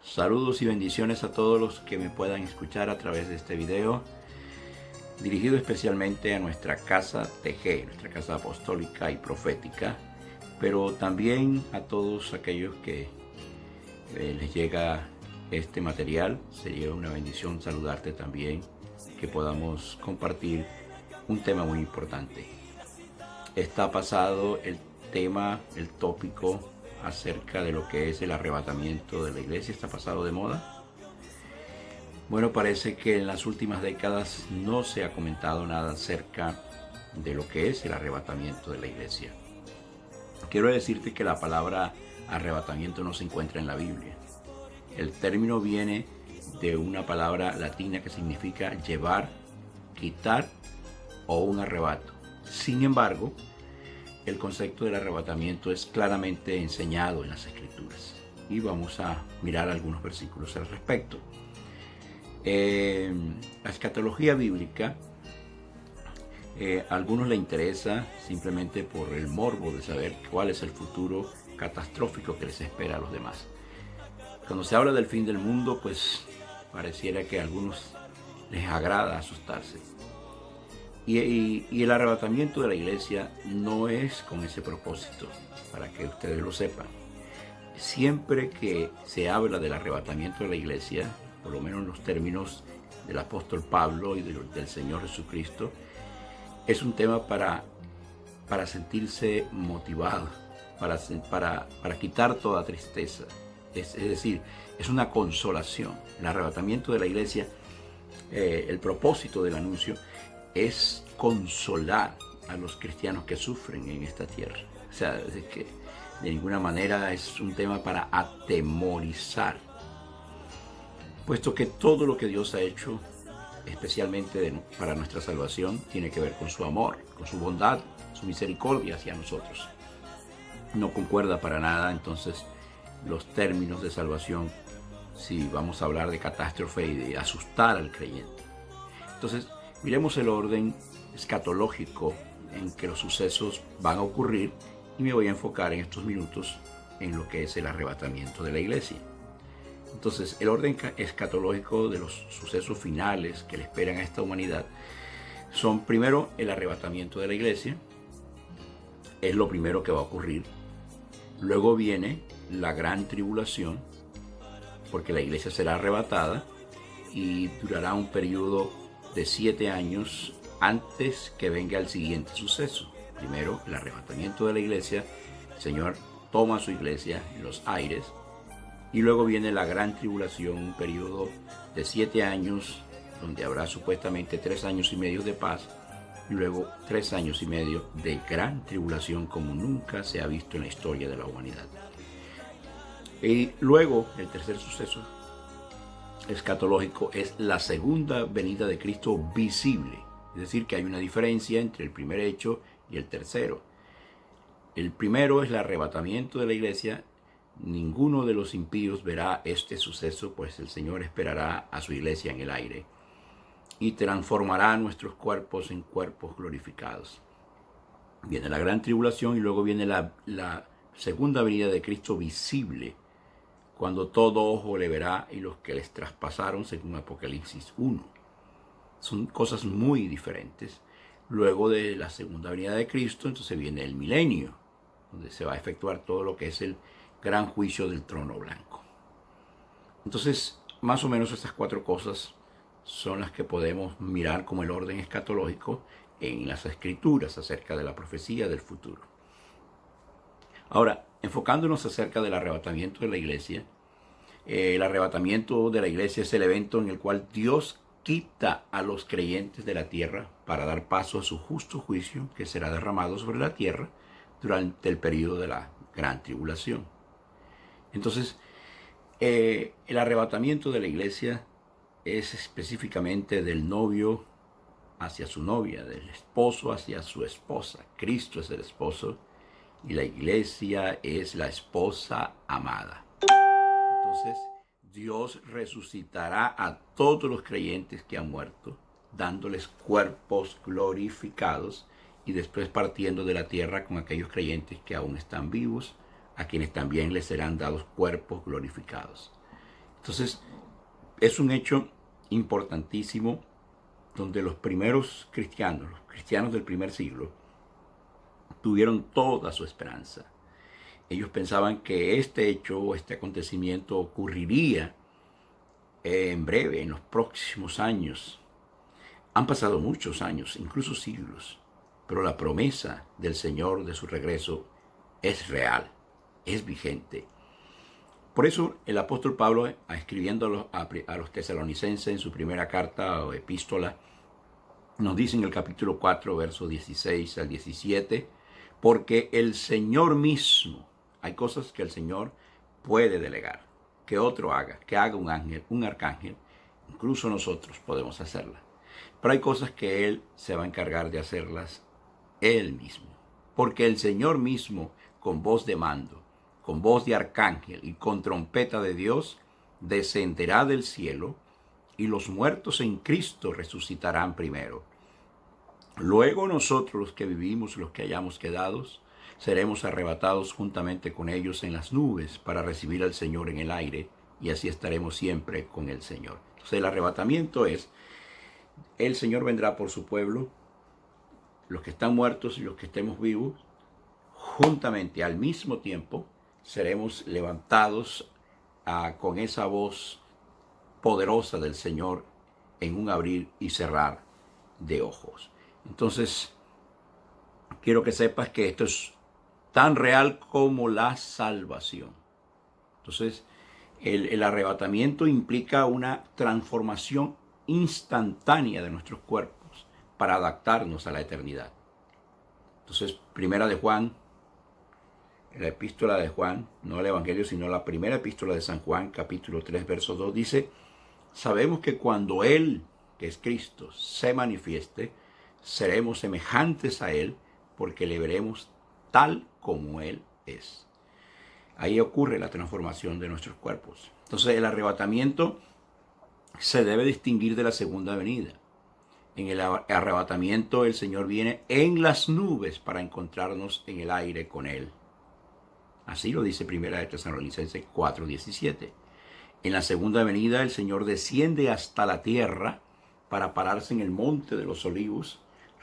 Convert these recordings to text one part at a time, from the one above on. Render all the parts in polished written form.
Saludos y bendiciones a todos los que me puedan escuchar a través de este video, dirigido especialmente a nuestra casa TG, nuestra casa apostólica y profética, pero también a todos aquellos que les llega este material. Sería una bendición saludarte también, que podamos compartir un tema muy importante. Está pasado el tema, el tópico acerca de lo que es el arrebatamiento de la iglesia, está pasado de moda. Bueno, parece que en las últimas décadas no se ha comentado nada acerca de lo que es el arrebatamiento de la iglesia. Quiero decirte que la palabra arrebatamiento no se encuentra en la Biblia. El término viene de una palabra latina que significa llevar, quitar o un arrebato. Sin embargo, el concepto del arrebatamiento es claramente enseñado en las Escrituras y vamos a mirar algunos versículos al respecto. La escatología bíblica, a algunos les interesa simplemente por el morbo de saber cuál es el futuro catastrófico que les espera a los demás. Cuando se habla del fin del mundo, pues pareciera que a algunos les agrada asustarse. Y el arrebatamiento de la iglesia no es con ese propósito, para que ustedes lo sepan. Siempre que se habla del arrebatamiento de la iglesia, por lo menos en los términos del apóstol Pablo y del Señor Jesucristo, es un tema para sentirse motivado, para quitar toda tristeza. Es decir, es una consolación. El arrebatamiento de la iglesia, el propósito del anuncio es consolar a los cristianos que sufren en esta tierra. O sea, es que de ninguna manera es un tema para atemorizar, puesto que todo lo que Dios ha hecho, especialmente para nuestra salvación, tiene que ver con su amor, con su bondad, su misericordia hacia nosotros. No concuerda para nada entonces los términos de salvación si vamos a hablar de catástrofe y de asustar al creyente. Entonces, miremos el orden escatológico en que los sucesos van a ocurrir y me voy a enfocar en estos minutos en lo que es el arrebatamiento de la iglesia. Entonces, el orden escatológico de los sucesos finales que le esperan a esta humanidad son: primero, el arrebatamiento de la iglesia, es lo primero que va a ocurrir. Luego viene la gran tribulación, porque la iglesia será arrebatada y durará un periodo de 7 años antes que venga el siguiente suceso. Primero, el arrebatamiento de la iglesia, el Señor toma su iglesia en los aires, y luego viene la gran tribulación, un periodo de 7 años, donde habrá supuestamente 3 años y medio de paz, y luego 3 años y medio de gran tribulación como nunca se ha visto en la historia de la humanidad. Y luego, el tercer suceso escatológico es la segunda venida de Cristo visible. Es decir, que hay una diferencia entre el primer hecho y el tercero. El primero es el arrebatamiento de la iglesia. Ninguno de los impíos verá este suceso, pues el Señor esperará a su iglesia en el aire y transformará nuestros cuerpos en cuerpos glorificados. Viene la gran tribulación y luego viene la segunda venida de Cristo visible, cuando todo ojo le verá y los que les traspasaron, según Apocalipsis 1. Son cosas muy diferentes. Luego de la segunda venida de Cristo, entonces viene el milenio, donde se va a efectuar todo lo que es el gran juicio del trono blanco. Entonces, más o menos estas 4 cosas son las que podemos mirar como el orden escatológico en las Escrituras acerca de la profecía del futuro. Ahora, enfocándonos acerca del arrebatamiento de la iglesia, el arrebatamiento de la iglesia es el evento en el cual Dios quita a los creyentes de la tierra para dar paso a su justo juicio, que será derramado sobre la tierra durante el periodo de la gran tribulación. Entonces, el arrebatamiento de la iglesia es específicamente del novio hacia su novia, del esposo hacia su esposa. Cristo es el esposo y la iglesia es la esposa amada. Entonces, Dios resucitará a todos los creyentes que han muerto, dándoles cuerpos glorificados, y después partiendo de la tierra con aquellos creyentes que aún están vivos, a quienes también les serán dados cuerpos glorificados. Entonces, es un hecho importantísimo donde los primeros cristianos, los cristianos del primer siglo, tuvieron toda su esperanza. Ellos pensaban que este hecho o este acontecimiento ocurriría en breve, en los próximos años. Han pasado muchos años, incluso siglos, pero la promesa del Señor de su regreso es real, es vigente. Por eso el apóstol Pablo, escribiendo a los tesalonicenses en su primera carta o epístola, nos dice en el capítulo 4, versos 16 al 17, porque el Señor mismo, hay cosas que el Señor puede delegar, que otro haga, que haga un ángel, un arcángel, incluso nosotros podemos hacerlas. Pero hay cosas que Él se va a encargar de hacerlas Él mismo. Porque el Señor mismo, con voz de mando, con voz de arcángel y con trompeta de Dios, descenderá del cielo, y los muertos en Cristo resucitarán primero. Luego nosotros, los que vivimos, los que hayamos quedado, seremos arrebatados juntamente con ellos en las nubes para recibir al Señor en el aire, y así estaremos siempre con el Señor. Entonces el arrebatamiento es: el Señor vendrá por su pueblo, los que están muertos y los que estemos vivos, juntamente al mismo tiempo seremos levantados con esa voz poderosa del Señor en un abrir y cerrar de ojos. Entonces, quiero que sepas que esto es tan real como la salvación. Entonces, el arrebatamiento implica una transformación instantánea de nuestros cuerpos para adaptarnos a la eternidad. Entonces, primera de Juan, la epístola de Juan, no el Evangelio, sino la primera epístola de San Juan, capítulo 3, verso 2, dice: sabemos que cuando Él, que es Cristo, se manifieste, seremos semejantes a Él, porque le veremos tal como Él es. Ahí ocurre la transformación de nuestros cuerpos. Entonces, el arrebatamiento se debe distinguir de la segunda venida. En el arrebatamiento el Señor viene en las nubes para encontrarnos en el aire con Él. Así lo dice Primera de Tesalonicenses 4:17. En la segunda venida el Señor desciende hasta la tierra para pararse en el monte de los olivos,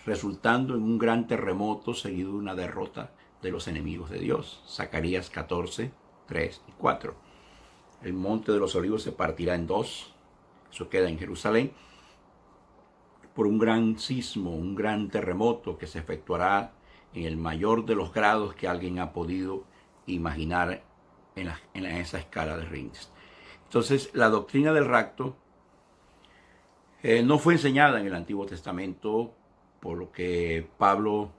resultando en un gran terremoto seguido de una derrota de los enemigos de Dios. Zacarías 14, 3 y 4. El monte de los olivos se partirá en dos. Eso queda en Jerusalén, por un gran sismo, un gran terremoto que se efectuará en el mayor de los grados que alguien ha podido imaginar en esa escala de Richter. Entonces, la doctrina del rapto no fue enseñada en el Antiguo Testamento, por lo que Pablo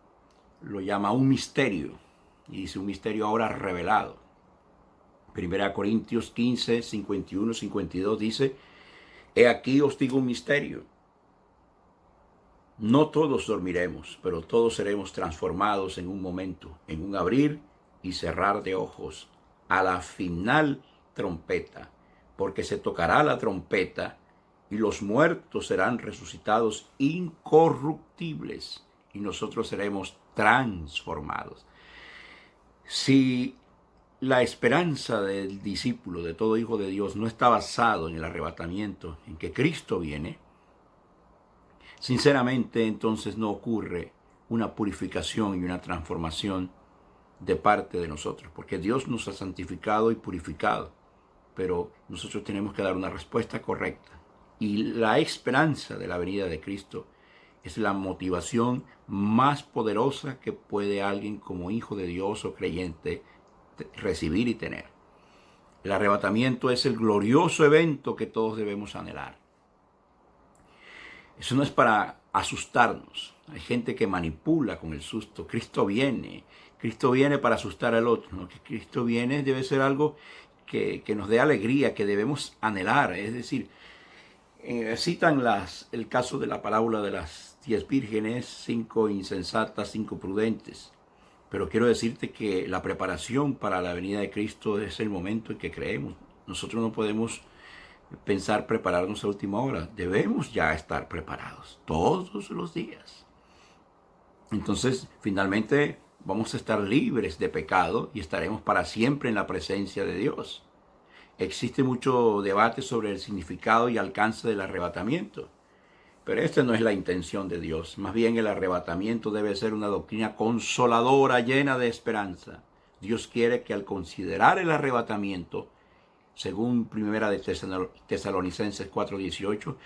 lo llama un misterio, y dice un misterio ahora revelado. Primera Corintios 15, 51, 52 dice: he aquí os digo un misterio. No todos dormiremos, pero todos seremos transformados en un momento, en un abrir y cerrar de ojos, a la final trompeta, porque se tocará la trompeta y los muertos serán resucitados incorruptibles y nosotros seremos transformados. Si la esperanza del discípulo, de todo hijo de Dios, no está basado en el arrebatamiento, en que Cristo viene, sinceramente entonces no ocurre una purificación y una transformación de parte de nosotros, porque Dios nos ha santificado y purificado, pero nosotros tenemos que dar una respuesta correcta. Y la esperanza de la venida de Cristo es la motivación más poderosa que puede alguien como hijo de Dios o creyente recibir y tener. El arrebatamiento es el glorioso evento que todos debemos anhelar. Eso no es para asustarnos. Hay gente que manipula con el susto. Cristo viene para asustar al otro, ¿no? Que Cristo viene debe ser algo que nos dé alegría, que debemos anhelar. Es decir, citan el caso de la parábola de las 10 vírgenes, 5 insensatas, 5 prudentes. Pero quiero decirte que la preparación para la venida de Cristo es el momento en que creemos. Nosotros no podemos pensar prepararnos a última hora. Debemos ya estar preparados todos los días. Entonces, finalmente, vamos a estar libres de pecado y estaremos para siempre en la presencia de Dios. Existe mucho debate sobre el significado y alcance del arrebatamiento, pero esta no es la intención de Dios. Más bien el arrebatamiento debe ser una doctrina consoladora, llena de esperanza. Dios quiere que al considerar el arrebatamiento, según Primera de Tesalonicenses 4:18,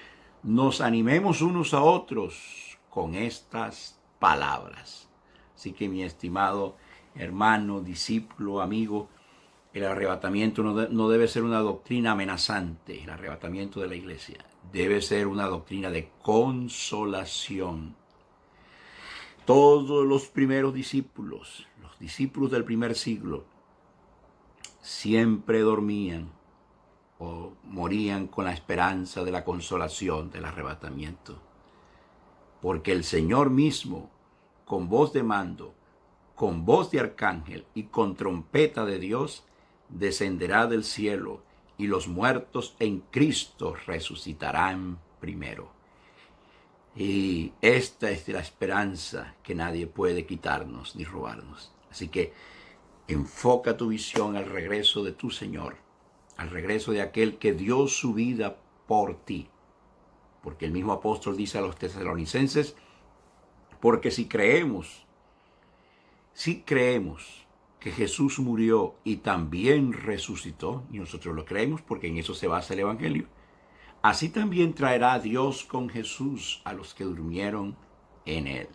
nos animemos unos a otros con estas palabras. Así que mi estimado hermano, discípulo, amigo, el arrebatamiento no debe ser una doctrina amenazante. El arrebatamiento de la iglesia debe ser una doctrina de consolación. Todos los primeros discípulos, los discípulos del primer siglo, siempre dormían o morían con la esperanza de la consolación del arrebatamiento. Porque el Señor mismo, con voz de mando, con voz de arcángel y con trompeta de Dios, descenderá del cielo, y los muertos en Cristo resucitarán primero. Y esta es la esperanza que nadie puede quitarnos ni robarnos. Así que enfoca tu visión al regreso de tu Señor, al regreso de aquel que dio su vida por ti. Porque el mismo apóstol dice a los tesalonicenses, porque si creemos que Jesús murió y también resucitó, y nosotros lo creemos porque en eso se basa el Evangelio, así también traerá Dios con Jesús a los que durmieron en él.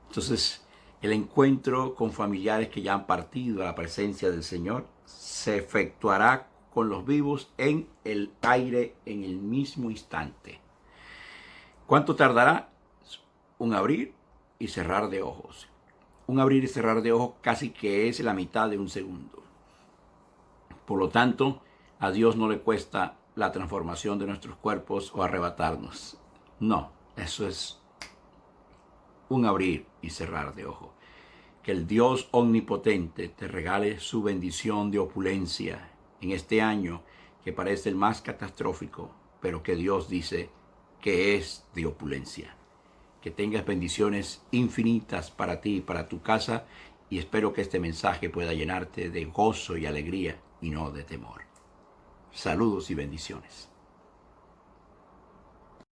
Entonces, el encuentro con familiares que ya han partido a la presencia del Señor se efectuará con los vivos en el aire en el mismo instante. ¿Cuánto tardará? Un abrir y cerrar de ojos. Un abrir y cerrar de ojos casi que es la mitad de un segundo. Por lo tanto, a Dios no le cuesta la transformación de nuestros cuerpos o arrebatarnos. No, eso es un abrir y cerrar de ojos. Que el Dios omnipotente te regale su bendición de opulencia en este año que parece el más catastrófico, pero que Dios dice que es de opulencia. Que tengas bendiciones infinitas para ti y para tu casa, y espero que este mensaje pueda llenarte de gozo y alegría y no de temor. Saludos y bendiciones.